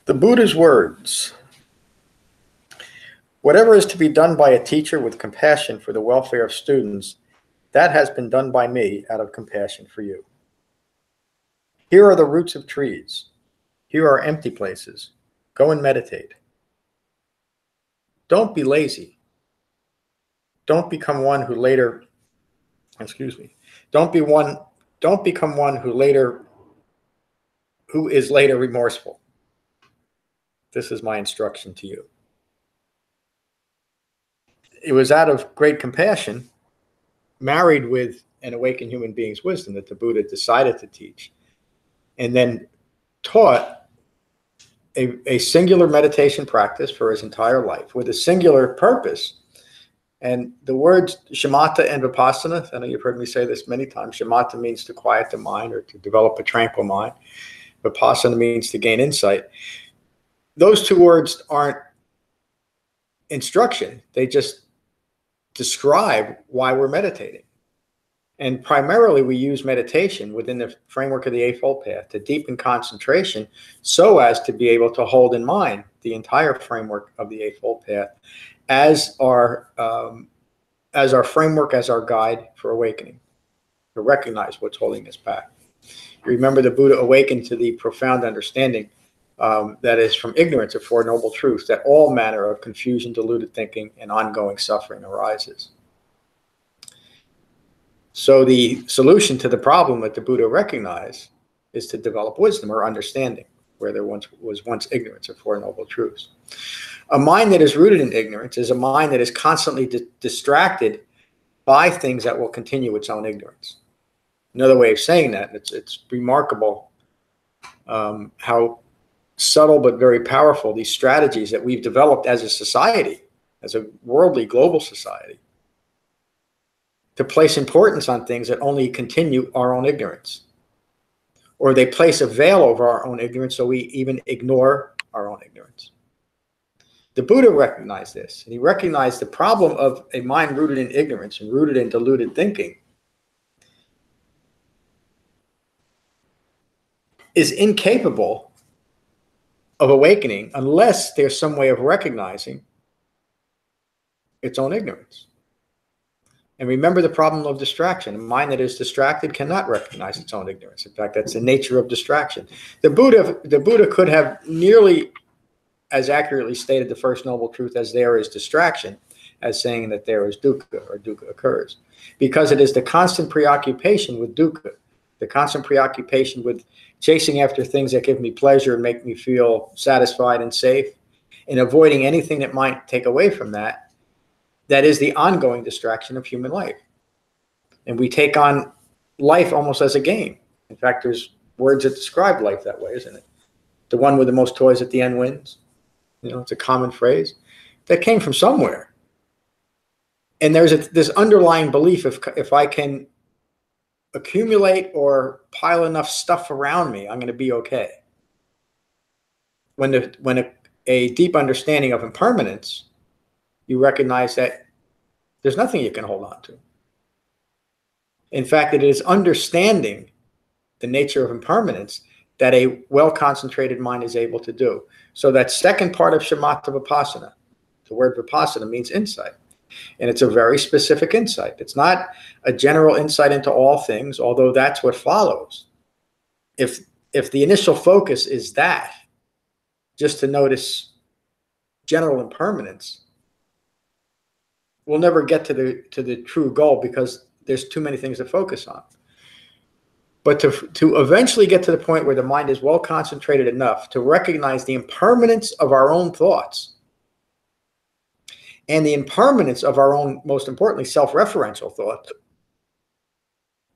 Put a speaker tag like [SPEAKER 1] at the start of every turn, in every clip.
[SPEAKER 1] The Buddha's words: whatever is to be done by a teacher with compassion for the welfare of students, that has been done by me out of compassion for you. Here are the roots of trees. Here are empty places. Go and meditate. Don't be lazy. Don't become one who later, don't become one who is later remorseful. This is my instruction to you. It was out of great compassion, married with an awakened human being's wisdom, that the Buddha decided to teach, and then taught a singular meditation practice for his entire life with a singular purpose. And the words Shamatha and Vipassana, I know you've heard me say this many times. Shamatha means to quiet the mind or to develop a tranquil mind. Vipassana means to gain insight. Those two words aren't instruction. They just describe why we're meditating. And primarily we use meditation within the framework of the Eightfold Path to deepen concentration so as to be able to hold in mind the entire framework of the Eightfold Path as our framework, as our guide for awakening, to recognize what's holding us back. Remember, the Buddha awakened to the profound understanding that is from ignorance of Four Noble Truths, that all manner of confusion, deluded thinking, and ongoing suffering arises. So the solution to the problem that the Buddha recognized is to develop wisdom or understanding where there was once ignorance of Four Noble Truths. A mind that is rooted in ignorance is a mind that is constantly distracted by things that will continue its own ignorance. Another way of saying that, it's remarkable how subtle but very powerful these strategies that we've developed as a society, as a worldly global society, to place importance on things that only continue our own ignorance. Or they place a veil over our own ignorance so we even ignore our own ignorance. The Buddha recognized this, and he recognized the problem of a mind rooted in ignorance and rooted in deluded thinking is incapable of awakening unless there's some way of recognizing its own ignorance. And remember the problem of distraction. A mind that is distracted cannot recognize its own ignorance. In fact, that's the nature of distraction. The Buddha could have nearly as accurately stated the first noble truth as there is distraction, as saying that there is dukkha, or dukkha occurs. Because it is the constant preoccupation with dukkha, the constant preoccupation with chasing after things that give me pleasure and make me feel satisfied and safe, and avoiding anything that might take away from that, that is the ongoing distraction of human life. And we take on life almost as a game. In fact, there's words that describe life that way, isn't it? The one with the most toys at the end wins. You know, it's a common phrase that came from somewhere. And there's this underlying belief, if I can accumulate or pile enough stuff around me, I'm going to be okay. When a deep understanding of impermanence, you recognize that there's nothing you can hold on to. In fact, it is understanding the nature of impermanence that a well-concentrated mind is able to do. So that second part of Shamatha-Vipassana, the word Vipassana means insight. And it's a very specific insight. It's not a general insight into all things, although that's what follows. If the initial focus is that, just to notice general impermanence, we'll never get to the true goal because there's too many things to focus on. But to eventually get to the point where the mind is well concentrated enough to recognize the impermanence of our own thoughts and the impermanence of our own, most importantly, self-referential thoughts,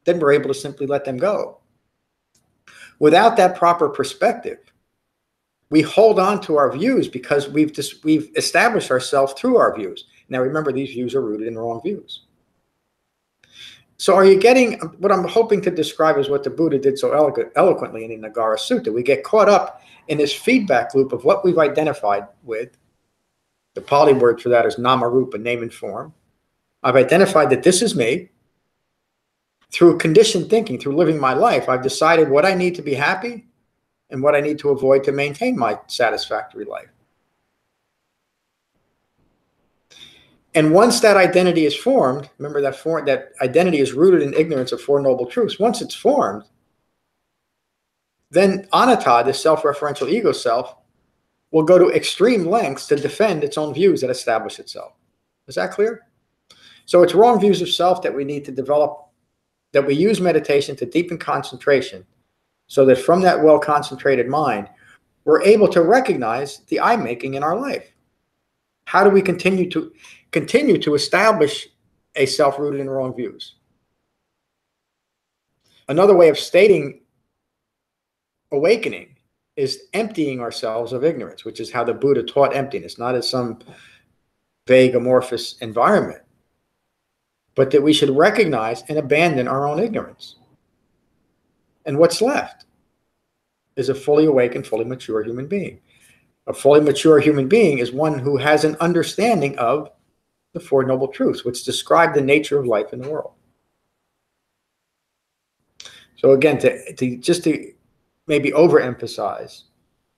[SPEAKER 1] then we're able to simply let them go. Without that proper perspective, we hold on to our views because we've established ourselves through our views. Now remember, these views are rooted in wrong views. So are you getting what I'm hoping to describe is what the Buddha did so eloquently in the Nagara Sutta? We get caught up in this feedback loop of what we've identified with. The Pali word for that is nama rupa, name and form. I've identified that this is me. Through conditioned thinking, through living my life, I've decided what I need to be happy and what I need to avoid to maintain my satisfactory life. And once that identity is formed, remember that identity is rooted in ignorance of Four Noble Truths. Once it's formed, then anatta, the self-referential ego self, will go to extreme lengths to defend its own views that establish itself. Is that clear? So it's wrong views of self that we need to develop, that we use meditation to deepen concentration, so that from that well-concentrated mind, we're able to recognize the I-making in our life. How do we continue to establish a self rooted in wrong views? Another way of stating awakening is emptying ourselves of ignorance, which is how the Buddha taught emptiness, not as some vague amorphous environment, but that we should recognize and abandon our own ignorance. And what's left is a fully awakened, fully mature human being. A fully mature human being is one who has an understanding of the Four Noble Truths, which describe the nature of life in the world. So again, to maybe overemphasize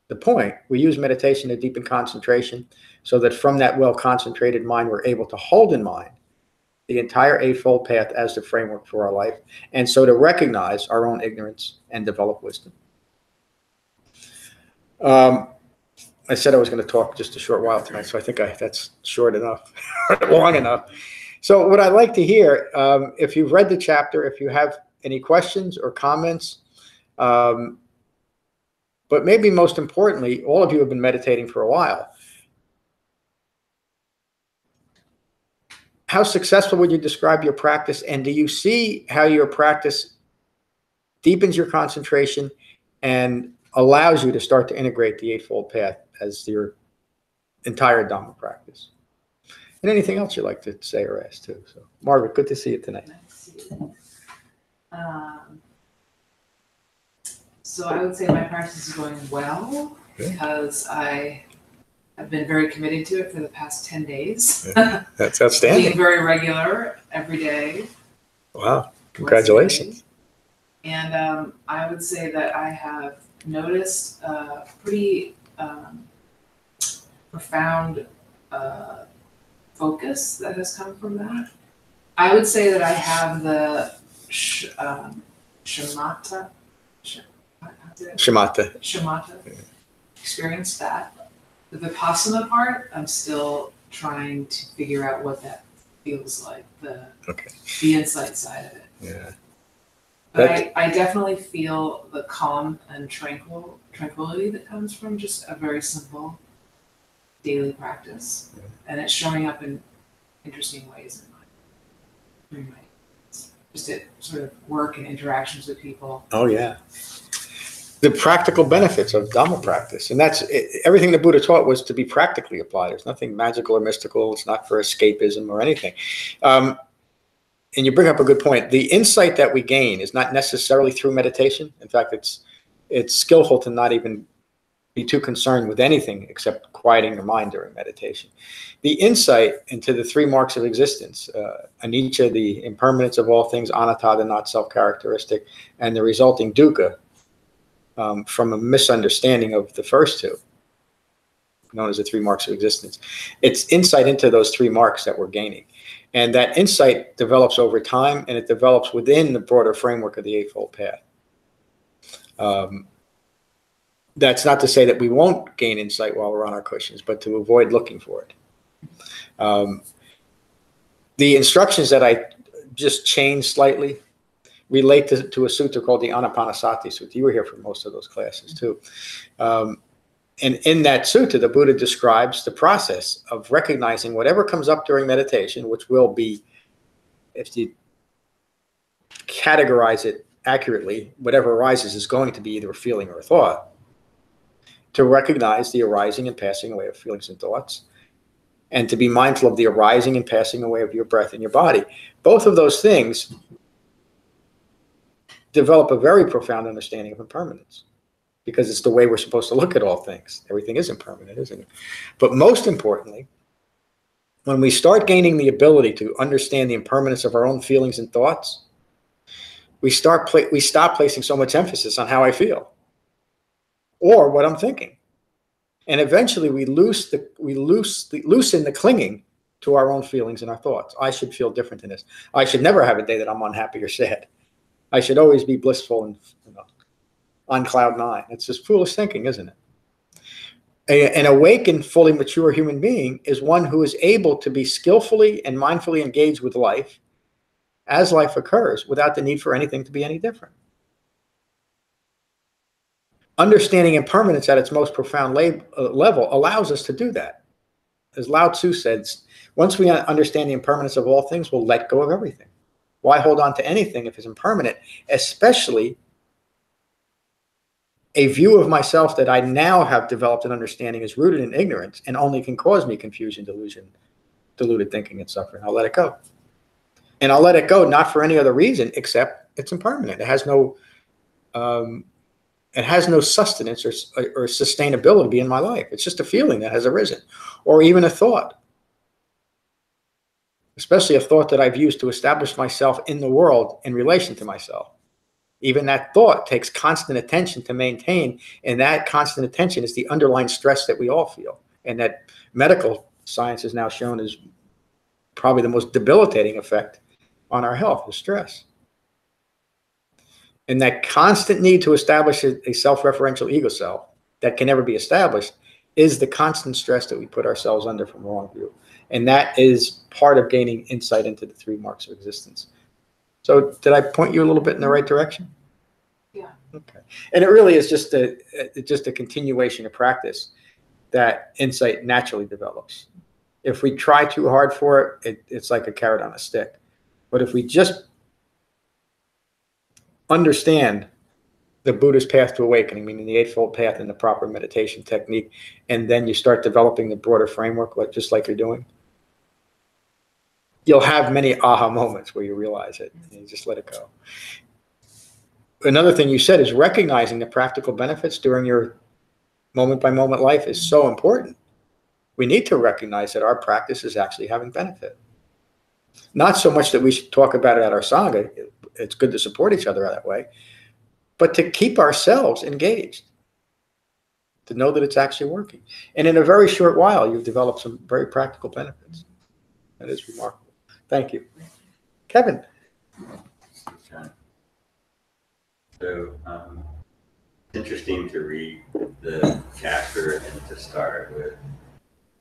[SPEAKER 1] the point, we use meditation to deepen concentration so that from that well-concentrated mind, we're able to hold in mind the entire Eightfold Path as the framework for our life, and so to recognize our own ignorance and develop wisdom. I said I was going to talk just a short while tonight, so I think that's short enough, long enough. So what I'd like to hear, if you've read the chapter, if you have any questions or comments, but maybe most importantly, all of you have been meditating for a while. How successful would you describe your practice, and do you see how your practice deepens your concentration and allows you to start to integrate the Eightfold Path as your entire Dhamma practice? And anything else you'd like to say or ask too. So, Margaret, good to see you tonight.
[SPEAKER 2] Nice to see you. So I would say my practice is going well because I have been very committed to it for the past 10 days.
[SPEAKER 1] Yeah, that's outstanding.
[SPEAKER 2] Being very regular every day.
[SPEAKER 1] Wow, congratulations.
[SPEAKER 2] And I would say that I have noticed pretty profound focus that has come from that. I would say that I have the Shamatha experience that. The Vipassana part, I'm still trying to figure out what that feels like, the insight side of it.
[SPEAKER 1] Yeah.
[SPEAKER 2] But I definitely feel the calm and tranquility that comes from just a very simple daily practice. Yeah. And it's showing up in interesting ways in my just at sort of work and interactions with people.
[SPEAKER 1] Oh, yeah. The practical benefits of Dhamma practice. And that's everything the Buddha taught was to be practically applied. There's nothing magical or mystical. It's not for escapism or anything. And you bring up a good point. The insight that we gain is not necessarily through meditation. In fact, it's skillful to not even be too concerned with anything except quieting your mind during meditation. The insight into the three marks of existence, anicca, the impermanence of all things, anatta, the not self-characteristic, and the resulting dukkha, from a misunderstanding of the first two, known as the three marks of existence. It's insight into those three marks that we're gaining. And that insight develops over time, and it develops within the broader framework of the Eightfold Path. That's not to say that we won't gain insight while we're on our cushions, but to avoid looking for it. The instructions that I just changed slightly relate to a sutta called the Anapanasati Sutta. You were here for most of those classes too. And in that sutta, the Buddha describes the process of recognizing whatever comes up during meditation, which will be, if you categorize it accurately, whatever arises is going to be either a feeling or a thought, to recognize the arising and passing away of feelings and thoughts, and to be mindful of the arising and passing away of your breath and your body. Both of those things develop a very profound understanding of impermanence, because it's the way we're supposed to look at all things. Everything is impermanent, isn't it? But most importantly, when we start gaining the ability to understand the impermanence of our own feelings and thoughts, we stop placing so much emphasis on how I feel or what I'm thinking. And eventually we loosen the clinging to our own feelings and our thoughts. I should feel different in this. I should never have a day that I'm unhappy or sad. I should always be blissful and on cloud nine. It's just foolish thinking, isn't it? An awakened, fully mature human being is one who is able to be skillfully and mindfully engaged with life as life occurs without the need for anything to be any different. Understanding impermanence at its most profound level allows us to do that. As Lao Tzu said, once we understand the impermanence of all things, we'll let go of everything. Why hold on to anything if it's impermanent, especially a view of myself that I now have developed an understanding is rooted in ignorance and only can cause me confusion, delusion, deluded thinking, and suffering. I'll let it go. And I'll let it go not for any other reason except it's impermanent. It has no sustenance or sustainability in my life. It's just a feeling that has arisen, or even a thought, especially a thought that I've used to establish myself in the world in relation to myself. Even that thought takes constant attention to maintain, and that constant attention is the underlying stress that we all feel, and that medical science has now shown is probably the most debilitating effect on our health, is stress. And that constant need to establish a self-referential ego self that can never be established is the constant stress that we put ourselves under from wrong view. And that is part of gaining insight into the three marks of existence. So did I point you a little bit in the right direction?
[SPEAKER 2] Yeah.
[SPEAKER 1] Okay. And it really is just a continuation of practice that insight naturally develops. If we try too hard for it, it's like a carrot on a stick. But if we just understand the Buddha's path to awakening, meaning the Eightfold Path and the proper meditation technique, and then you start developing the broader framework, just like you're doing, you'll have many aha moments where you realize it and you just let it go. Another thing you said is recognizing the practical benefits during your moment-by-moment life is so important. We need to recognize that our practice is actually having benefit. Not so much that we should talk about it at our Sangha. It's good to support each other that way, but to keep ourselves engaged, to know that it's actually working. And in a very short while, you've developed some very practical benefits. That is remarkable. Thank you. Kevin.
[SPEAKER 3] So it's interesting to read the chapter and to start with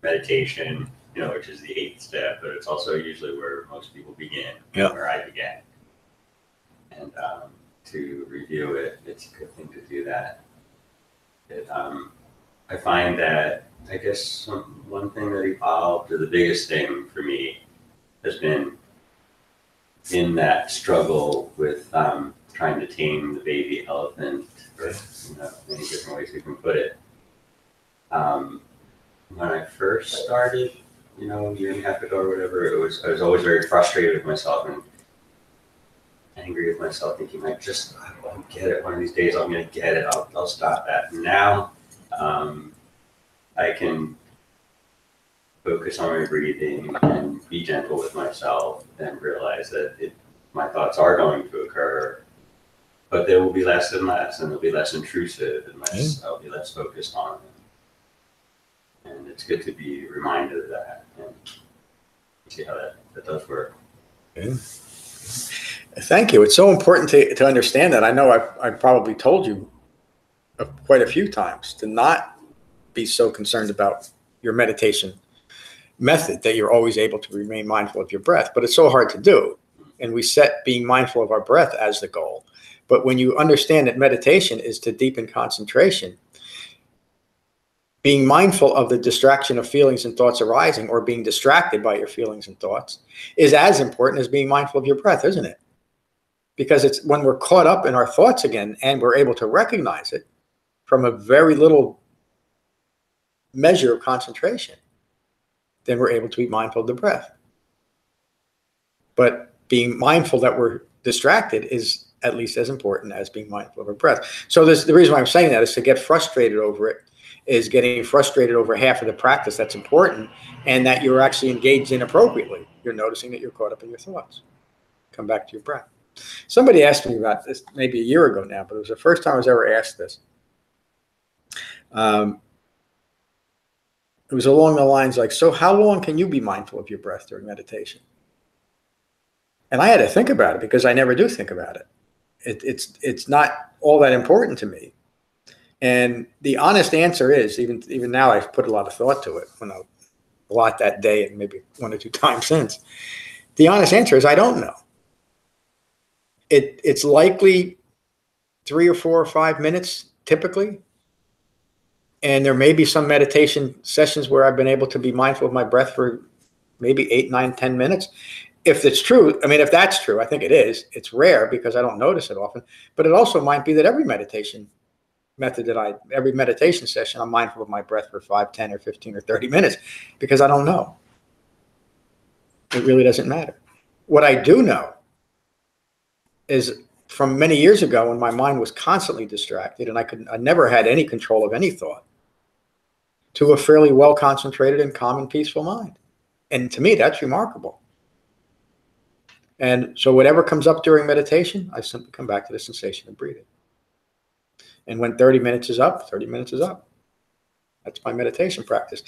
[SPEAKER 3] meditation, which is the 8th step, but it's also usually where most people begin, where I began. And to review it, it's a good thing to do that. I find that, I guess, one thing that evolved, or the biggest thing for me, has been in that struggle with trying to tame the baby elephant, or many different ways we can put it. When I first started, a year and a half ago or whatever, I was always very frustrated with myself and angry with myself, thinking I won't get it. One of these days I'm going to get it. I'll stop that. And now I can focus on my breathing and be gentle with myself and realize that my thoughts are going to occur, but they will be less and less, and they'll be less intrusive, and I'll be less focused on them. And it's good to be reminded of that and see how that does work.
[SPEAKER 1] Yeah. Thank you. It's so important to understand that. I know I've probably told you quite a few times to not be so concerned about your meditation method that you're always able to remain mindful of your breath, but it's so hard to do. And we set being mindful of our breath as the goal. But when you understand that meditation is to deepen concentration, being mindful of the distraction of feelings and thoughts arising, or being distracted by your feelings and thoughts, is as important as being mindful of your breath, isn't it? Because it's when we're caught up in our thoughts again and we're able to recognize it from a very little measure of concentration, then we're able to be mindful of the breath. But being mindful that we're distracted is at least as important as being mindful of our breath. So the reason why I'm saying that is to get frustrated over it is getting frustrated over half of the practice that's important and that you're actually engaged inappropriately. You're noticing that you're caught up in your thoughts. Come back to your breath. Somebody asked me about this maybe a year ago now, but it was the first time I was ever asked this. It was along the lines like, so how long can you be mindful of your breath during meditation? And I had to think about it because I never do think about it. It's not all that important to me. And the honest answer is, even now I've put a lot of thought to it, a lot that day and maybe one or two times since. The honest answer is I don't know. It's likely 3 or 4 or 5 minutes typically. And there may be some meditation sessions where I've been able to be mindful of my breath for maybe 8, 9, 10 minutes. If it's true, I mean, if that's true, I think it is. It's rare because I don't notice it often. But it also might be that every meditation session, I'm mindful of my breath for 5, 10, or 15 or 30 minutes because I don't know. It really doesn't matter. What I do know is from many years ago when my mind was constantly distracted and I never had any control of any thought, to a fairly well-concentrated and calm and peaceful mind. And to me, that's remarkable. And so whatever comes up during meditation, I simply come back to the sensation of breathing. And when 30 minutes is up, 30 minutes is up. That's my meditation practice.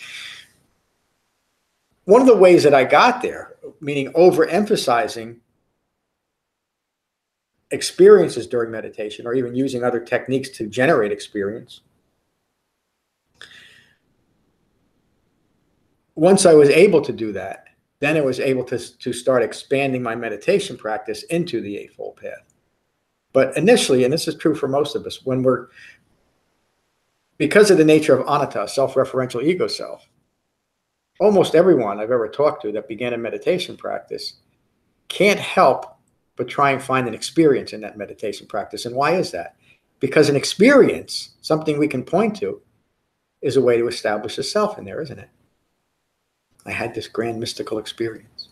[SPEAKER 1] One of the ways that I got there, meaning overemphasizing experiences during meditation or even using other techniques to generate experience, once I was able to do that, then I was able to start expanding my meditation practice into the Eightfold Path. But initially, and this is true for most of us, because of the nature of anatta, self-referential ego self, almost everyone I've ever talked to that began a meditation practice can't help but try and find an experience in that meditation practice. And why is that? Because an experience, something we can point to, is a way to establish a self in there, isn't it? I had this grand mystical experience.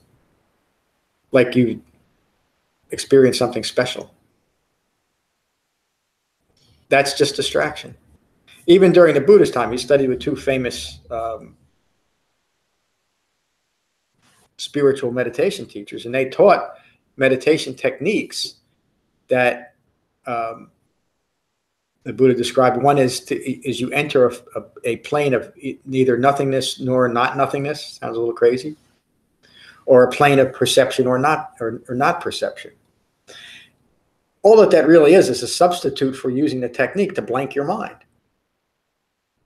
[SPEAKER 1] Like you experienced something special. That's just distraction. Even during the Buddha's time, he studied with 2 famous spiritual meditation teachers, and they taught meditation techniques that the Buddha described. One is you enter a plane of neither nothingness nor not nothingness. Sounds a little crazy. Or a plane of perception or not perception. All that really is a substitute for using the technique to blank your mind.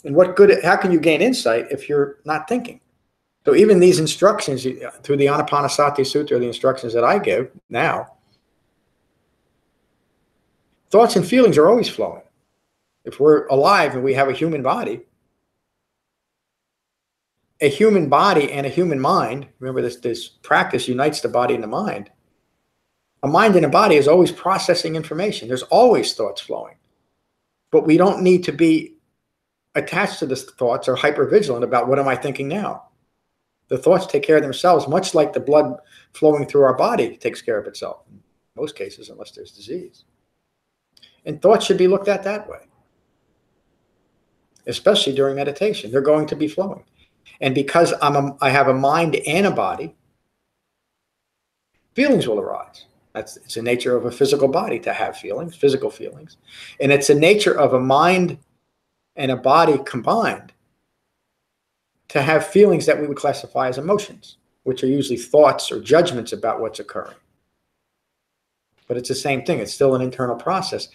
[SPEAKER 1] And how can you gain insight if you're not thinking? So even these instructions through the Anapanasati Sutta, the instructions that I give now, thoughts and feelings are always flowing. If we're alive and we have a human body and a human mind, remember this practice unites the body and the mind. A mind and a body is always processing information. There's always thoughts flowing. But we don't need to be attached to the thoughts or hypervigilant about what am I thinking now. The thoughts take care of themselves, much like the blood flowing through our body takes care of itself. In most cases, unless there's disease. And thoughts should be looked at that way. Especially during meditation. They're going to be flowing. And because I have a mind and a body, feelings will arise. It's the nature of a physical body to have feelings, physical feelings. And it's the nature of a mind and a body combined to have feelings that we would classify as emotions, which are usually thoughts or judgments about what's occurring. But it's the same thing. It's still an internal process.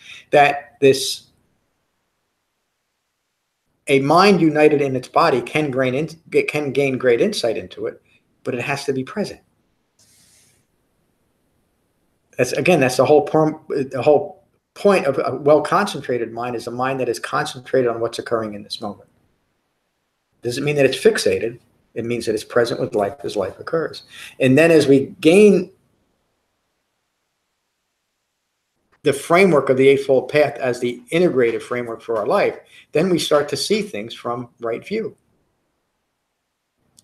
[SPEAKER 1] A mind united in its body can gain great insight into it, but it has to be present. That's the whole point of a well-concentrated mind is a mind that is concentrated on what's occurring in this moment. Doesn't mean that it's fixated. It means that it's present with life as life occurs. And then as we gain the framework of the Eightfold Path as the integrated framework for our life, then we start to see things from right view.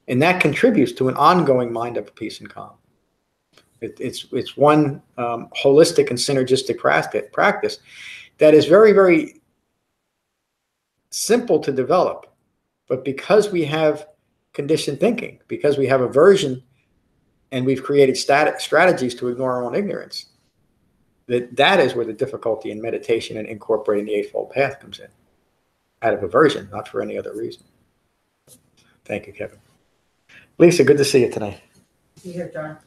[SPEAKER 1] And that contributes to an ongoing mind of peace and calm. It's one holistic and synergistic practice that is very, very simple to develop. But because we have conditioned thinking, because we have aversion, and we've created strategies to ignore our own ignorance, that is where the difficulty in meditation and incorporating the Eightfold Path comes in. Out of aversion, not for any other reason. Thank you, Kevin. Lisa, good to see you tonight.
[SPEAKER 4] You here, John?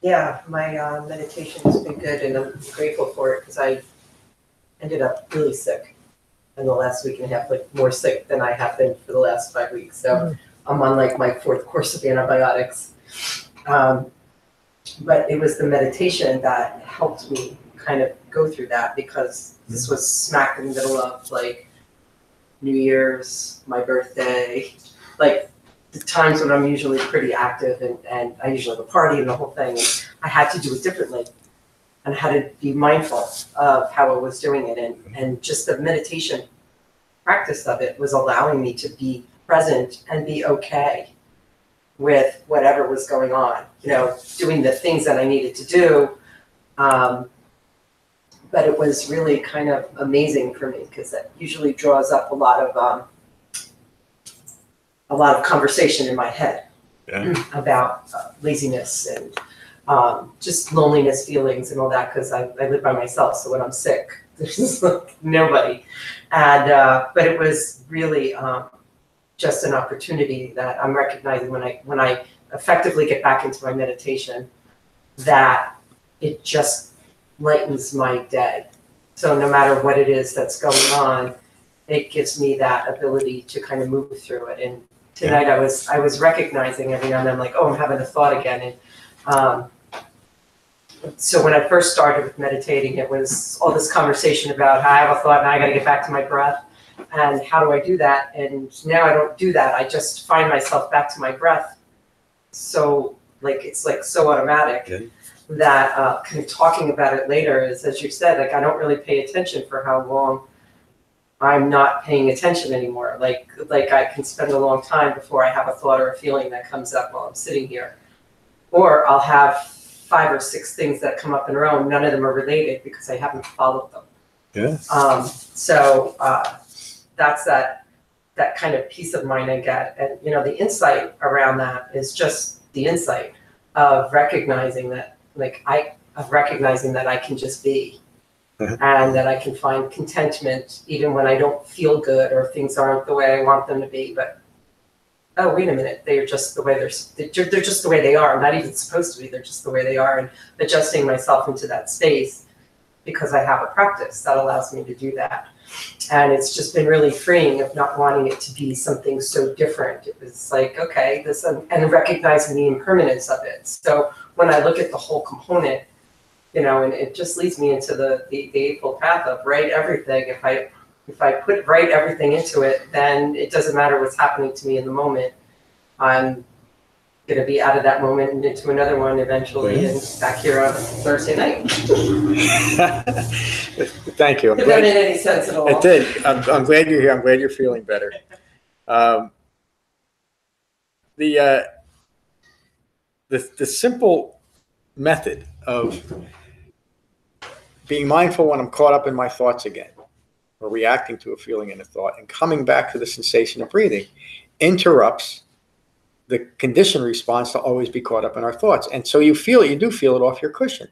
[SPEAKER 4] Yeah, my meditation has been good, and I'm grateful for it because I ended up really sick in the last week and a half, like more sick than I have been for the last 5 weeks. So I'm on like my 4th course of antibiotics. But it was the meditation that helped me kind of go through that, because this was smack in the middle of like New Year's, my birthday, like the times when I'm usually pretty active, and I usually have a party and the whole thing. And I had to do it differently, and I had to be mindful of how I was doing it. And just the meditation practice of it was allowing me to be present and be okay with whatever was going on, you know, doing the things that I needed to do. But it was really kind of amazing for me, because that usually draws up a lot of conversation in my head about laziness and just loneliness feelings and all that, because I live by myself. So when I'm sick, there's like nobody. And but it was really just an opportunity that I'm recognizing when I effectively get back into my meditation, that it just lightens my day. So no matter what it is that's going on, it gives me that ability to kind of move through it. And tonight I was recognizing every now and then, I'm like, oh, I'm having a thought again. And so when I first started with meditating, it was all this conversation about how I have a thought and I got to get back to my breath. And how do I do that? And now I don't do that. I just find myself back to my breath. So like, it's like so automatic that kind of talking about it later is, as you said, like I don't really pay attention for how long I'm not paying attention anymore. Like I can spend a long time before I have a thought or a feeling that comes up while I'm sitting here. Or I'll have 5 or 6 things that come up in a row, and none of them are related because I haven't followed them. So that's that kind of peace of mind I get. And you know, the insight around that is just the insight of recognizing that, recognizing that I can just be, and that I can find contentment even when I don't feel good or things aren't the way I want them to be. But oh, wait a minute, they're just the way they're just the way they are. I'm not even supposed to be. They're just the way they are, and adjusting myself into that space because I have a practice that allows me to do that. And it's just been really freeing of not wanting it to be something so different. It was like, okay, this, and recognizing the impermanence of it. So when I look at the whole component, you know, and it just leads me into the Eightfold Path of write everything. If I put write everything into it, then it doesn't matter what's happening to me in the moment. I'm going to be out of that moment and into another one eventually, and back here on Thursday night.
[SPEAKER 1] Thank you.
[SPEAKER 4] If that made any sense at all.
[SPEAKER 1] It did. I'm glad you're here. I'm glad you're feeling better. The simple method of being mindful when I'm caught up in my thoughts again, or reacting to a feeling and a thought, and coming back to the sensation of breathing interrupts the conditioned response to always be caught up in our thoughts. And so you do feel it off your cushion.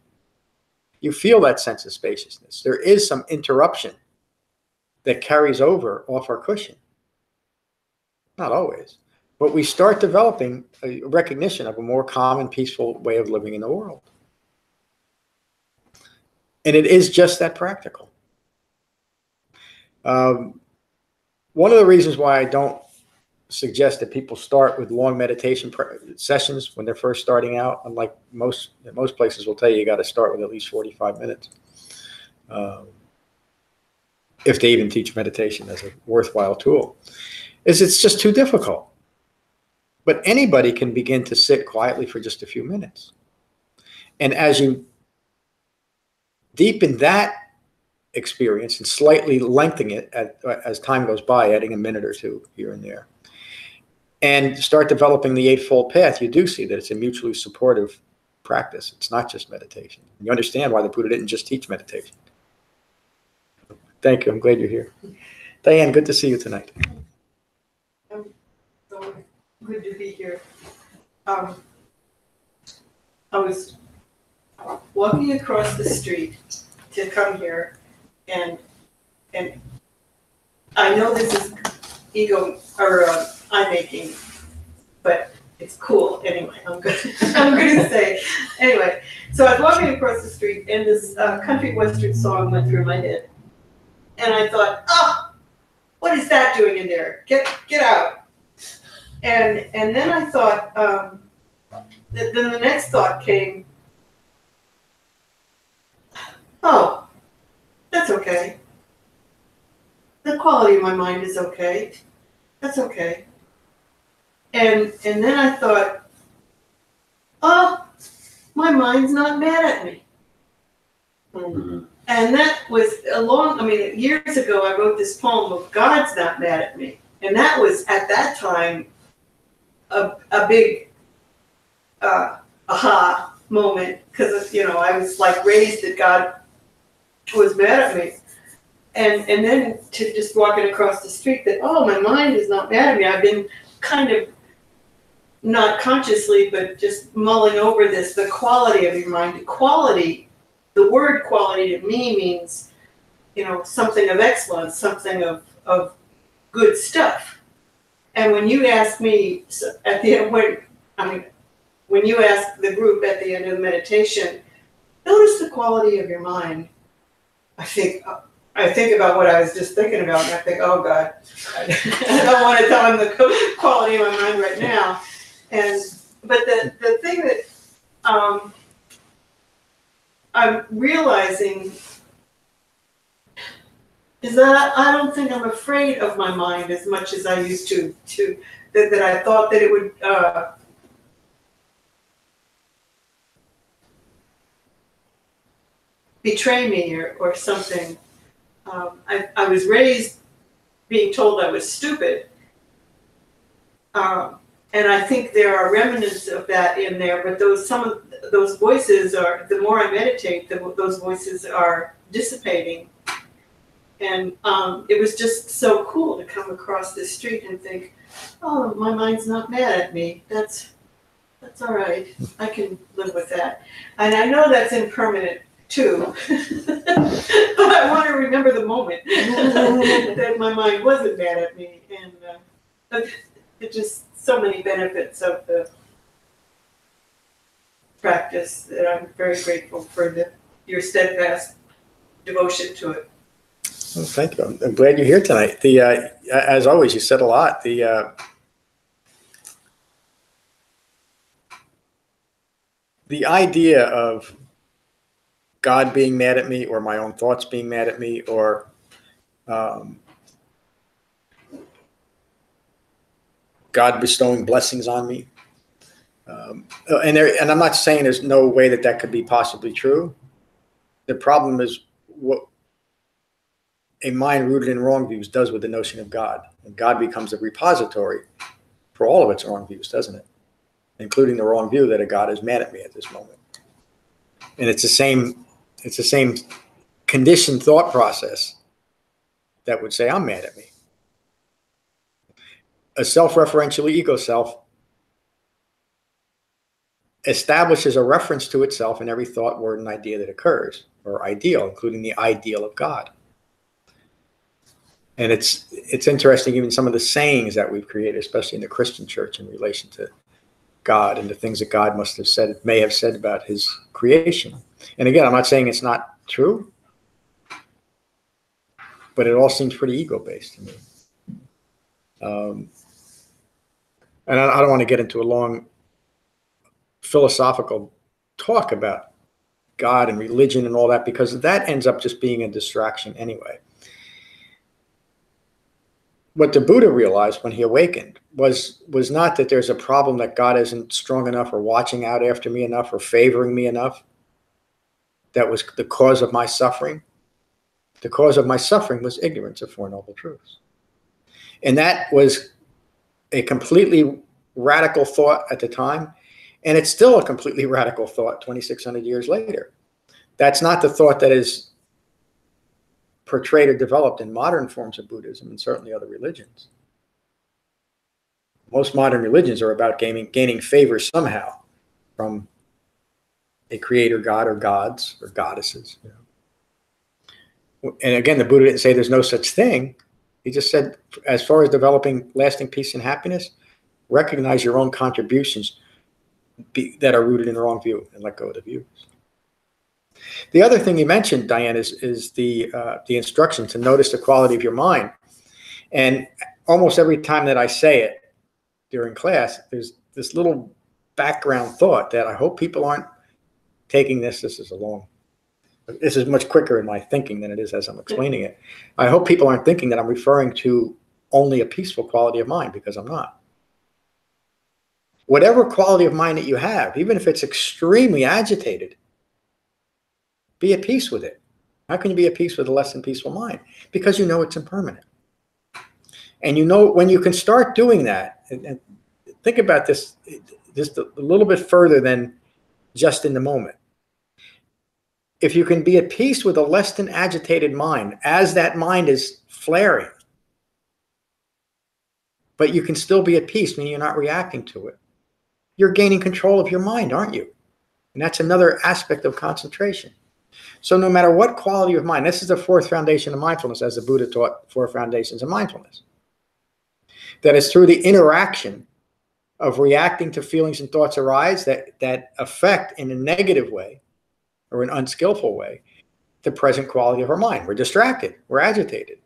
[SPEAKER 1] You feel that sense of spaciousness. There is some interruption that carries over off our cushion. Not always, but we start developing a recognition of a more calm and peaceful way of living in the world. And it is just that practical. One of the reasons why I don't suggest that people start with long meditation sessions when they're first starting out, unlike most places will tell you got to start with at least 45 minutes. If they even teach meditation as a worthwhile tool, is it's just too difficult. But anybody can begin to sit quietly for just a few minutes. And as you deepen that experience and slightly lengthen it as time goes by, adding a minute or two here and there, and start developing the Eightfold Path, you do see that it's a mutually supportive practice. It's not just meditation. You understand why the Buddha didn't just teach meditation. Thank you. I'm glad you're here. Diane, good to see you tonight.
[SPEAKER 5] So good to be here. I was walking across the street to come here, and I know this is ego or I'm making, but it's cool anyway. I'm going to say anyway. So I was walking across the street, and this country western song went through my head, and I thought, oh, what is that doing in there? Get out! And then I thought, then the next thought came, oh, that's okay. The quality of my mind is okay. That's okay. And then I thought, oh, my mind's not mad at me.
[SPEAKER 3] Mhm.
[SPEAKER 5] And that was years ago I wrote this poem of God's not mad at me. And that was, at that time, a big aha moment, because I was like raised that God was mad at me, and then to just walking across the street that, oh, my mind is not mad at me. I've been kind of not consciously but just mulling over this, the quality of your mind. Quality, the word quality to me means something of excellence, something of good stuff. And when you ask me at the end, when you ask the group at the end of the meditation, notice the quality of your mind, I think about what I was just thinking about, and I think, oh God, I don't want to tell him the quality of my mind right now. But the thing that I'm realizing is that I don't think I'm afraid of my mind as much as I used to that I thought that it would betray me or something. I was raised being told I was stupid, and I think there are remnants of that in there, but some of those voices are, the more I meditate, those voices are dissipating. And it was just so cool to come across this street and think, oh, my mind's not mad at me. That's all right. I can live with that. And I know that's impermanent too. But I want to remember the moment that my mind wasn't mad at me. And it's just so many benefits of the practice that I'm very grateful for your steadfast devotion to it.
[SPEAKER 1] Well, thank you. I'm glad you're here tonight. As always, you said a lot. The idea of God being mad at me, or my own thoughts being mad at me, or God bestowing blessings on me, and I'm not saying there's no way that could be possibly true. The problem is what a mind rooted in wrong views does with the notion of God. And God becomes a repository for all of its wrong views, doesn't it? Including the wrong view that a God is mad at me at this moment. And it's the same conditioned thought process that would say, I'm mad at me. A self-referential ego self establishes a reference to itself in every thought, word, and idea that occurs, or ideal, including the ideal of God. And it's interesting, even some of the sayings that we've created, especially in the Christian church, in relation to God and the things that God may have said about his creation. And again, I'm not saying it's not true, but it all seems pretty ego-based to me. And I don't want to get into a long philosophical talk about God and religion and all that, because that ends up just being a distraction anyway. What the Buddha realized when he awakened was not that there's a problem that God isn't strong enough or watching out after me enough or favoring me enough. That was the cause of my suffering. The cause of my suffering was ignorance of Four Noble Truths. And that was a completely radical thought at the time. And it's still a completely radical thought 2,600 years later. That's not the thought that is portrayed or developed in modern forms of Buddhism and certainly other religions. Most modern religions are about gaining favor somehow from a creator god or gods or goddesses. You know. And again, the Buddha didn't say there's no such thing. He just said, as far as developing lasting peace and happiness, recognize your own contributions that are rooted in the wrong view and let go of the views. The other thing you mentioned, Diane, is the instruction to notice the quality of your mind. And almost every time that I say it during class, there's this little background thought that I hope people aren't taking this. This is much quicker in my thinking than it is as I'm explaining it. I hope people aren't thinking that I'm referring to only a peaceful quality of mind, because I'm not. Whatever quality of mind that you have, even if it's extremely agitated, be at peace with it. How can you be at peace with a less than peaceful mind? Because you know it's impermanent. And you know, when you can start doing that, and think about this just a little bit further than just in the moment. If you can be at peace with a less than agitated mind as that mind is flaring, but you can still be at peace, meaning you're not reacting to it, you're gaining control of your mind, aren't you? And that's another aspect of concentration. So no matter what quality of mind, this is the fourth foundation of mindfulness, as the Buddha taught 4 foundations of mindfulness. That is through the interaction of reacting to feelings and thoughts arise that affect in a negative way or an unskillful way the present quality of our mind. We're distracted, we're agitated.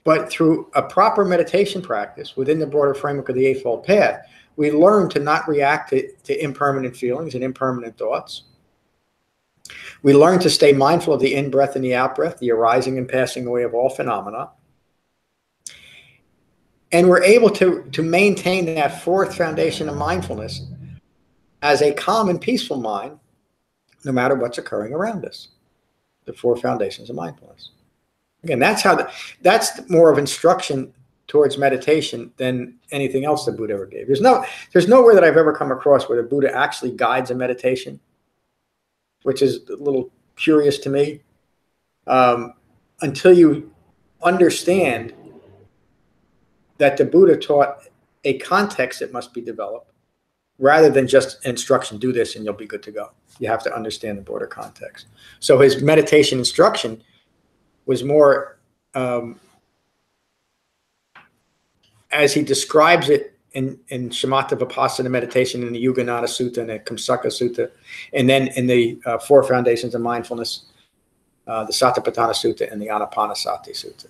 [SPEAKER 1] But through a proper meditation practice within the broader framework of the Eightfold Path, we learn to not react to impermanent feelings and impermanent thoughts. We learn to stay mindful of the in-breath and the out-breath, the arising and passing away of all phenomena. And we're able to maintain that fourth foundation of mindfulness as a calm and peaceful mind, no matter what's occurring around us. The 4 foundations of mindfulness. Again, that's more of instruction towards meditation than anything else the Buddha ever gave. There's nowhere that I've ever come across where the Buddha actually guides a meditation, which is a little curious to me, until you understand that the Buddha taught a context that must be developed rather than just instruction, do this and you'll be good to go. You have to understand the broader context. So his meditation instruction was more, as he describes it in Shamatha-Vipassana meditation, in the Yuganada Sutta and the Kamsaka Sutta, and then in the 4 foundations of mindfulness, the Satipatthana Sutta and the Anapanasati Sutta.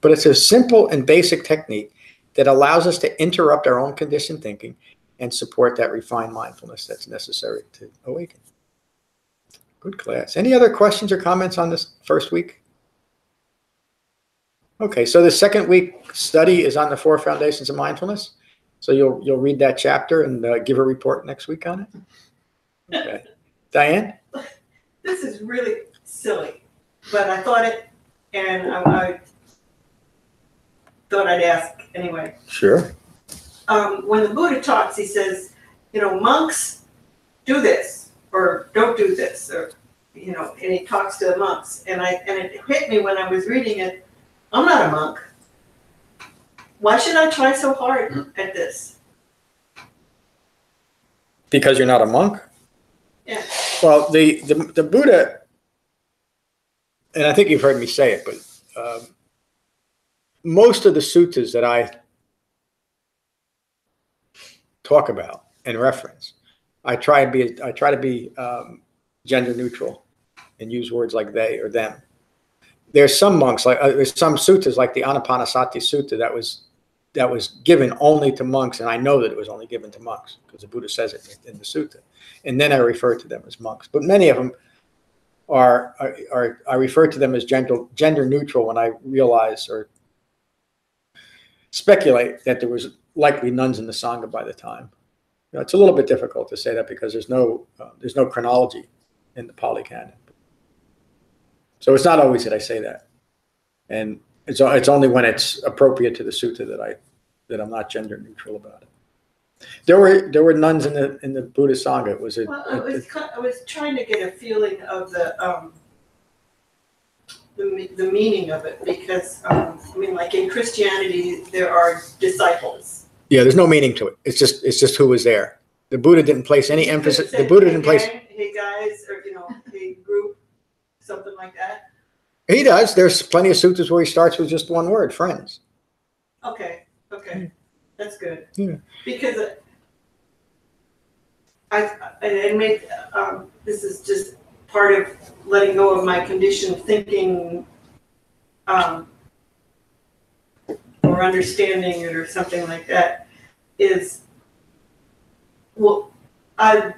[SPEAKER 1] But it's a simple and basic technique that allows us to interrupt our own conditioned thinking and support that refined mindfulness that's necessary to awaken. Good class. Any other questions or comments on this first week? Okay, so the second week study is on the 4 foundations of mindfulness. So you'll read that chapter and give a report next week on it. Okay, Diane.
[SPEAKER 5] This is really silly, but I thought it, and I thought I'd ask anyway.
[SPEAKER 1] Sure.
[SPEAKER 5] When the Buddha talks, he says, monks do this or don't do this, or and he talks to the monks, and it hit me when I was reading it. I'm not a monk. Why should I try so hard at this?
[SPEAKER 1] Because you're not a monk?
[SPEAKER 5] Yeah.
[SPEAKER 1] Well, the Buddha, and I think you've heard me say it, but most of the suttas that I talk about and reference, I try to be gender neutral and use words like they or them. There's some monks, there's some suttas like the Anapanasati Sutta that was given only to monks, and I know that it was only given to monks because the Buddha says it in the sutta. And then I refer to them as monks. But many of them I refer to them as gender neutral when I realize or speculate that there was likely nuns in the Sangha by the time. It's a little bit difficult to say that because there's no chronology in the Pali Canon. So it's not always that I say that, and it's only when it's appropriate to the sutta that I'm not gender neutral about it. There were nuns in the Buddhist Sangha. It was
[SPEAKER 5] Well, I was trying to get a feeling of the meaning of it, because I mean, like in Christianity, there are disciples.
[SPEAKER 1] Yeah, there's no meaning to it. It's just who was there. The Buddha didn't place any emphasis. The Buddha didn't place.
[SPEAKER 5] Hey guys, or hey group, something like that.
[SPEAKER 1] He does. There's plenty of suttas where he starts with just one word, friends.
[SPEAKER 5] Okay, that's good.
[SPEAKER 1] Yeah.
[SPEAKER 5] Because I made this is just part of letting go of my conditioned thinking, or understanding it, or something like that. Is what I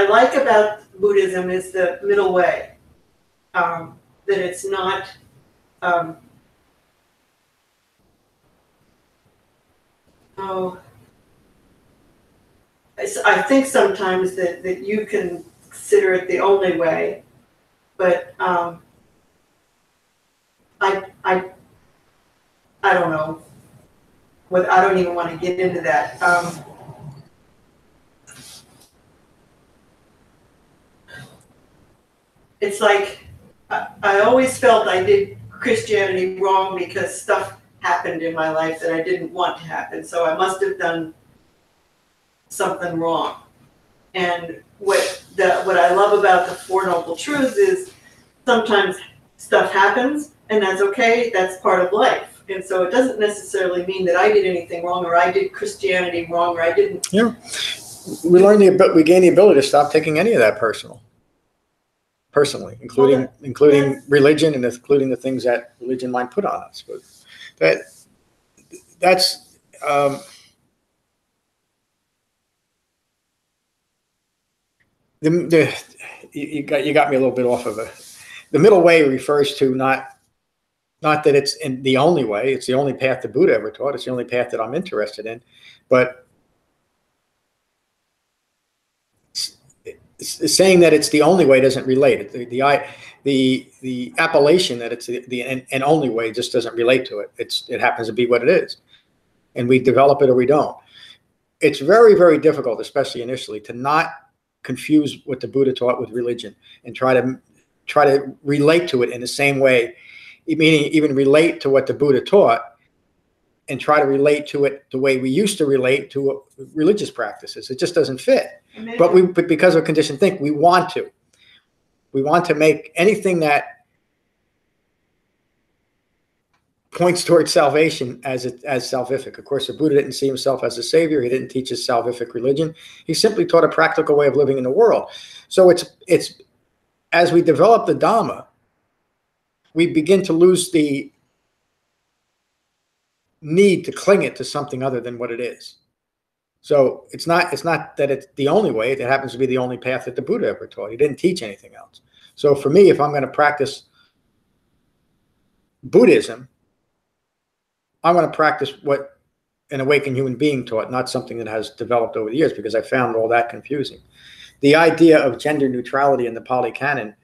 [SPEAKER 5] like about Buddhism is the middle way. That it's not. I think sometimes that you can consider it the only way, but I don't know. I don't even want to get into that. It's like I always felt I did Christianity wrong because stuff happened in my life that I didn't want to happen. So I must have done something wrong. And what I love about the Four Noble Truths is sometimes stuff happens, and that's okay. That's part of life. And so it doesn't necessarily mean that I did anything wrong, or I did Christianity wrong, or I didn't.
[SPEAKER 1] Yeah, we gain the ability to stop taking any of that personally, including religion, and including the things that religion might put on us. But that's you got me a little bit off of it. The middle way refers to not that it's the only way. It's the only path the Buddha ever taught. It's the only path that I'm interested in, but saying that it's the only way doesn't relate. The appellation that it's the only way just doesn't relate to it. It happens to be what it is, and we develop it or we don't. It's very, very difficult, especially initially, to not confuse what the Buddha taught with religion and try to relate to it in the same way, meaning even relate to what the Buddha taught and try to relate to it the way we used to relate to religious practices. It just doesn't fit. But because of conditioned thinking, we want to make anything that points towards salvation as salvific. Of course, the Buddha didn't see himself as a savior. He didn't teach a salvific religion. He simply taught a practical way of living in the world. So it's as we develop the Dhamma, we begin to lose the need to cling it to something other than what it is. So it's not that it's the only way. It happens to be the only path that the Buddha ever taught. He didn't teach anything else. So for me, if I'm going to practice Buddhism, I want to practice what an awakened human being taught, not something that has developed over the years, because I found all that confusing. The idea of gender neutrality in the Pali Canon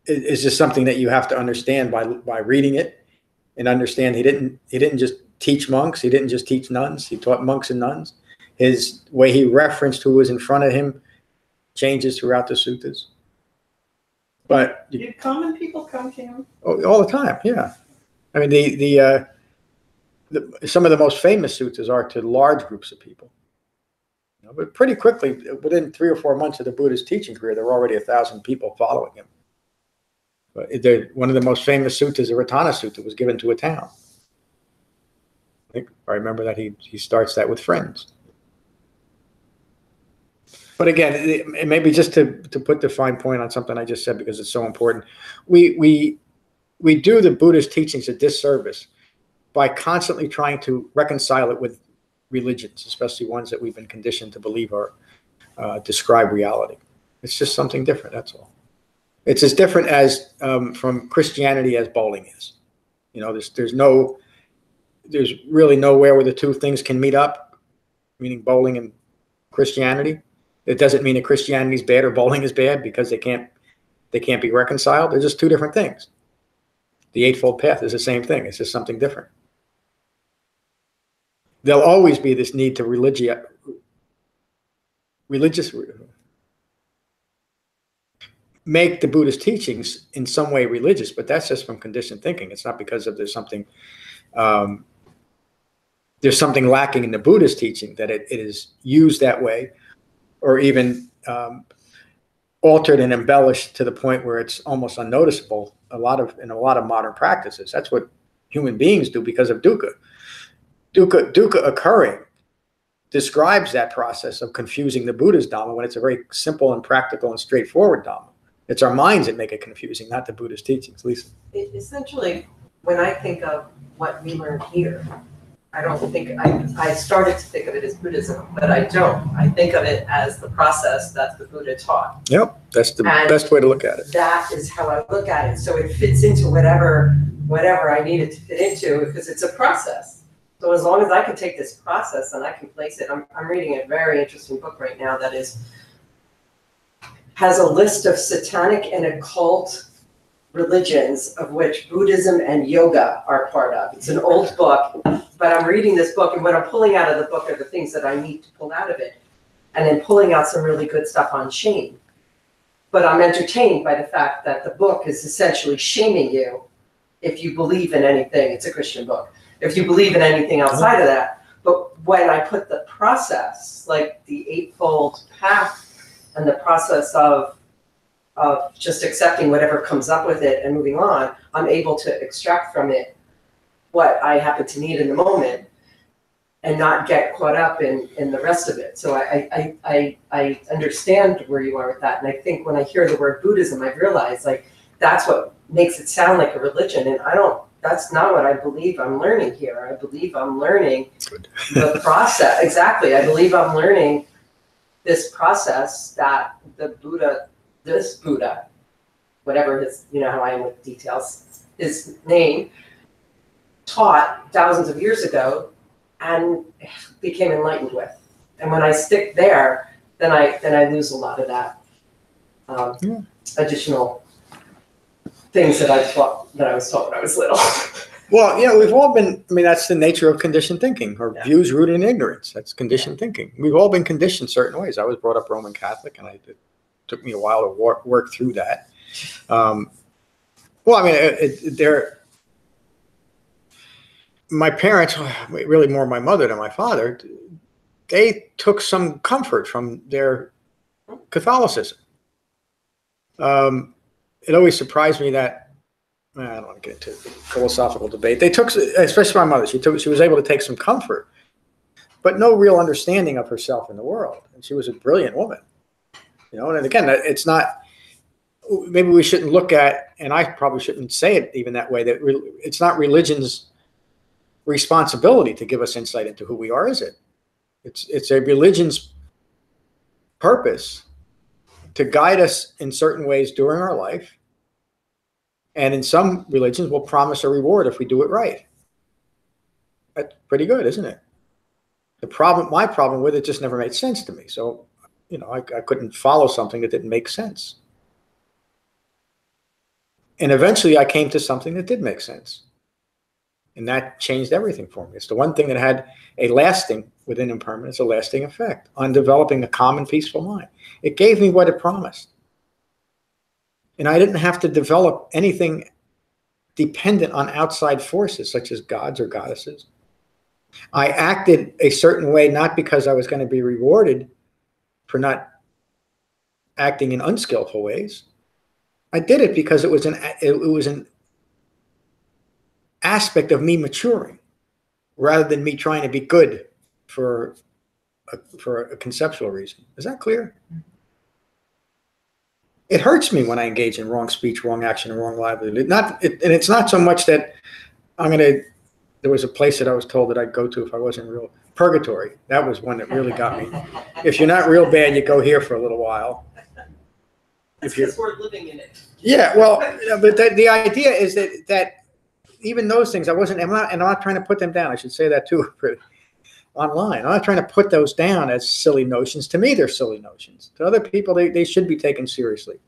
[SPEAKER 1] is just something that you have to understand by reading it and understand he didn't just teach monks. He didn't just teach nuns. He taught monks and nuns. His way he referenced who was in front of him changes throughout the suttas. But
[SPEAKER 5] did common people come to him?
[SPEAKER 1] All the time, yeah. I mean, some of the most famous suttas are to large groups of people. But pretty quickly, within 3 or 4 months of the Buddha's teaching career, there were already 1,000 people following him. But one of the most famous suttas, the Ratana Sutta, was given to a town. I remember that he starts that with friends. But again, maybe just to put the fine point on something I just said, because it's so important, we do the Buddha's teachings a disservice by constantly trying to reconcile it with religions, especially ones that we've been conditioned to believe are describe reality. It's just something different. That's all. It's as different as from Christianity as bowling is. There's really nowhere where the two things can meet up, meaning bowling and Christianity. It doesn't mean that Christianity is bad or bowling is bad, because they can't be reconciled. They're just two different things. The Eightfold Path is the same thing. It's just something different. There'll always be this need to make the Buddhist teachings in some way religious, but that's just from conditioned thinking. It's not because of there's something lacking in the Buddhist teaching that it is used that way, or even altered and embellished to the point where it's almost unnoticeable. In a lot of modern practices, that's what human beings do because of dukkha. Dukkha occurring describes that process of confusing the Buddha's Dhamma when it's a very simple and practical and straightforward Dhamma. It's our minds that make it confusing, not the Buddhist teachings. Lisa?
[SPEAKER 4] Essentially, when I think of what we learn here, I don't think, I started to think of it as Buddhism, but I don't. I think of it as the process that the Buddha taught.
[SPEAKER 1] Yep, that's the best way to look at it.
[SPEAKER 4] That is how I look at it. So it fits into whatever I need it to fit into, because it's a process. So as long as I can take this process and I can place it, I'm reading a very interesting book right now that has a list of satanic and occult religions, of which Buddhism and yoga are part of. It's an old book, but I'm reading this book, and what I'm pulling out of the book are the things that I need to pull out of it, and then pulling out some really good stuff on shame. But I'm entertained by the fact that the book is essentially shaming you if you believe in anything. It's a Christian book. If you believe in anything outside of that. But when I put the process, like the Eightfold Path, and the process of just accepting whatever comes up with it and moving on, I'm able to extract from it what I happen to need in the moment and not get caught up in the rest of it. So I understand where you are with that. And I think when I hear the word Buddhism, I realize like that's what makes it sound like a religion. And that's not what I believe I'm learning here. I believe I'm learning the process. Exactly. I believe I'm learning this process that this Buddha, whatever his, how I am with details, his name, taught thousands of years ago and became enlightened with. And when I stick there, then I lose a lot of that additional things that I was taught when I was little.
[SPEAKER 1] Well, yeah, we've all been, that's the nature of conditioned thinking, or views rooted in ignorance. That's conditioned thinking. We've all been conditioned certain ways. I was brought up Roman Catholic, and it took me a while to work through that. My parents, really more my mother than my father, they took some comfort from their Catholicism. It always surprised me that, I don't want to get into philosophical debate. They took, especially my mother, she was able to take some comfort, but no real understanding of herself in the world. And she was a brilliant woman, and again, it's not, maybe we shouldn't look at, and I probably shouldn't say it even that way, that it's not religion's responsibility to give us insight into who we are, is it? It's a religion's purpose to guide us in certain ways during our life. And in some religions, we'll promise a reward if we do it right. That's pretty good, isn't it? My problem with it just never made sense to me. So, I couldn't follow something that didn't make sense. And eventually I came to something that did make sense. And that changed everything for me. It's the one thing that had a lasting, within impermanence, a lasting effect on developing a calm and peaceful mind. It gave me what it promised. And I didn't have to develop anything dependent on outside forces, such as gods or goddesses. I acted a certain way, not because I was going to be rewarded for not acting in unskillful ways. I did it because it was an aspect of me maturing, rather than me trying to be good for a conceptual reason. Is that clear? It hurts me when I engage in wrong speech, wrong action, and wrong livelihood. And it's not so much that there was a place that I was told that I'd go to if I wasn't real. Purgatory. That was one that really got me. If you're not real bad, you go here for a little while.
[SPEAKER 4] That's because we're living in it.
[SPEAKER 1] Yeah, well, but the idea is that even those things, I'm not trying to put them down. I should say that too. Online. I'm not trying to put those down as silly notions. To me, they're silly notions. To other people, they should be taken seriously.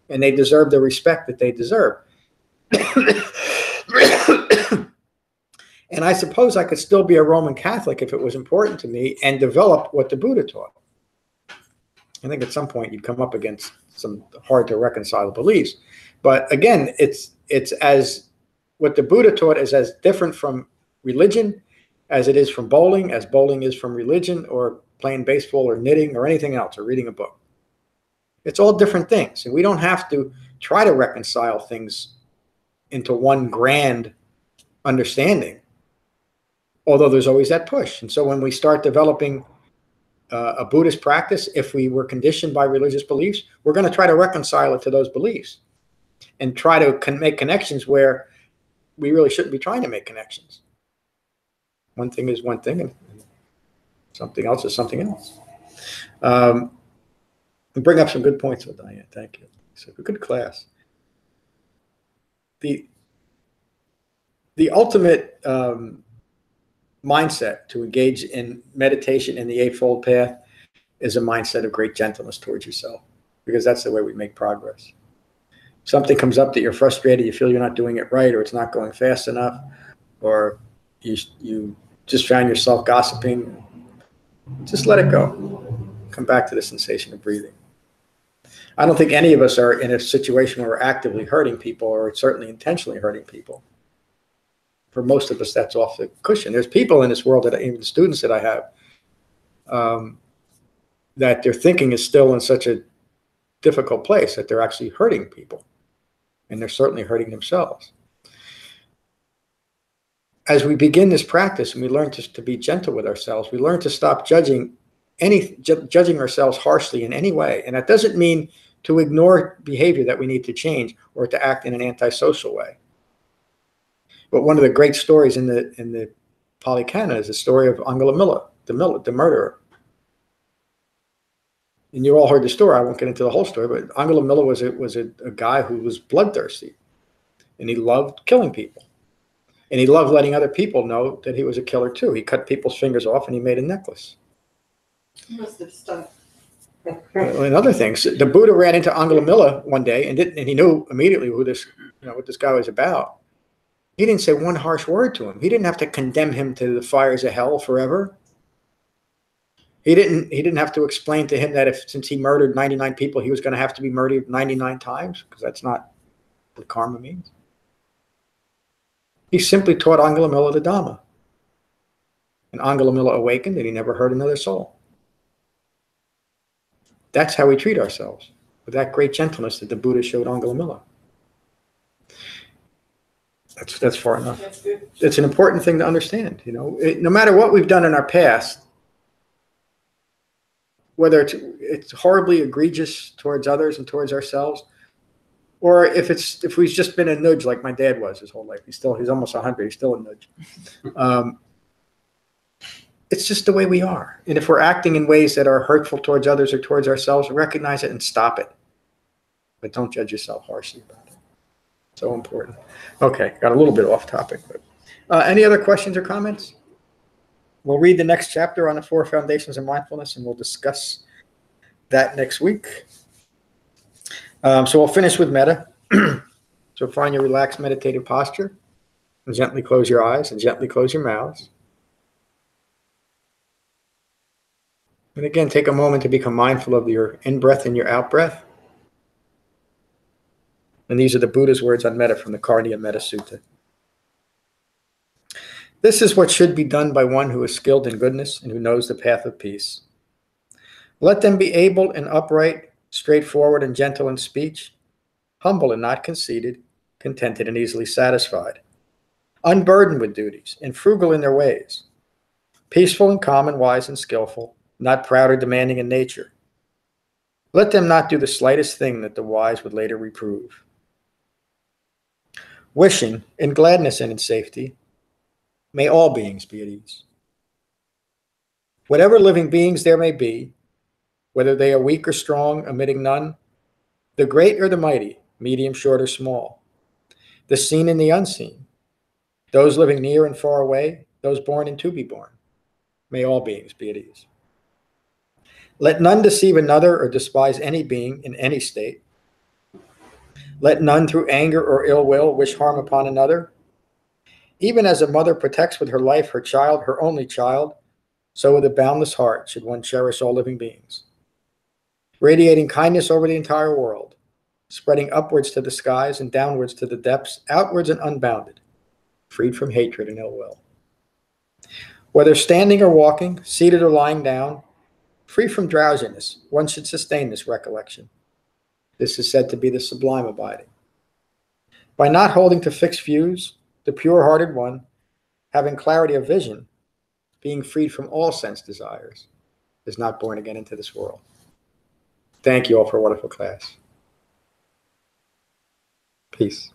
[SPEAKER 1] And they deserve the respect that they deserve. And I suppose I could still be a Roman Catholic if it was important to me and develop what the Buddha taught. I think at some point you'd come up against some hard to reconcile beliefs. But again, it's as what the Buddha taught is as different from religion as it is from bowling, as bowling is from religion, or playing baseball or knitting or anything else, or reading a book. It's all different things. And we don't have to try to reconcile things into one grand understanding, although there's always that push. And so when we start developing a Buddhist practice, if we were conditioned by religious beliefs, we're going to try to reconcile it to those beliefs and try to make connections where we really shouldn't be trying to make connections. One thing is one thing and something else is something else. You bring up some good points with Diane. Thank you. So a good class. The ultimate mindset to engage in meditation in the Eightfold Path is a mindset of great gentleness towards yourself, because that's the way we make progress. Something comes up that you're frustrated, you feel you're not doing it right, or it's not going fast enough, or you just found yourself gossiping, just let it go. Come back to the sensation of breathing. I don't think any of us are in a situation where we're actively hurting people, or certainly intentionally hurting people. For most of us, that's off the cushion. There's people in this world, that even students that I have, that their thinking is still in such a difficult place that they're actually hurting people. And they're certainly hurting themselves. As we begin this practice and we learn to be gentle with ourselves, we learn to stop judging ourselves harshly in any way. And that doesn't mean to ignore behavior that we need to change or to act in an antisocial way. But one of the great stories in the Pali Canon is the story of Angulimala, the murderer. And you all heard the story. I won't get into the whole story, but Angulimala was a guy who was bloodthirsty, and he loved killing people. And he loved letting other people know that he was a killer too. He cut people's fingers off and he made a necklace.
[SPEAKER 5] He must have stunk.
[SPEAKER 1] And other things. The Buddha ran into Angulimala one day, and he knew immediately what this guy was about. He didn't say one harsh word to him. He didn't have to condemn him to the fires of hell forever. He didn't have to explain to him that since he murdered 99 people, he was going to have to be murdered 99 times, because that's not what karma means. He simply taught Angulimala the Dhamma. And Angulimala awakened, and he never hurt another soul. That's how we treat ourselves, with that great gentleness that the Buddha showed Angulimala. That's far enough.
[SPEAKER 5] That's good.
[SPEAKER 1] It's an important thing to understand. No matter what we've done in our past, whether it's horribly egregious towards others and towards ourselves, or if we've just been a nudge like my dad was his whole life. He's almost 100. He's still a nudge. It's just the way we are. And if we're acting in ways that are hurtful towards others or towards ourselves, recognize it and stop it. But don't judge yourself harshly about it. So important. Okay, got a little bit off topic. But any other questions or comments? We'll read the next chapter on the 4 foundations of mindfulness, and we'll discuss that next week. So we'll finish with metta. So find your relaxed meditative posture, and gently close your eyes and gently close your mouths. And again, take a moment to become mindful of your in-breath and your out-breath. And these are the Buddha's words on metta from the Karniya Metta Sutta. This is what should be done by one who is skilled in goodness and who knows the path of peace. Let them be able and upright, straightforward and gentle in speech, humble and not conceited, contented and easily satisfied, unburdened with duties and frugal in their ways, peaceful and calm and wise and skillful, not proud or demanding in nature. Let them not do the slightest thing that the wise would later reprove. Wishing in gladness and in safety, may all beings be at ease. Whatever living beings there may be, whether they are weak or strong, omitting none, the great or the mighty, medium, short, or small, the seen and the unseen, those living near and far away, those born and to be born, may all beings be at ease. Let none deceive another or despise any being in any state. Let none through anger or ill will wish harm upon another, Even as a mother protects with her life her child, her only child, so with a boundless heart should one cherish all living beings. Radiating kindness over the entire world, spreading upwards to the skies and downwards to the depths, outwards and unbounded, freed from hatred and ill will. Whether standing or walking, seated or lying down, free from drowsiness, one should sustain this recollection. This is said to be the sublime abiding. By not holding to fixed views, the pure-hearted one, having clarity of vision, being freed from all sense desires, is not born again into this world. Thank you all for a wonderful class. Peace.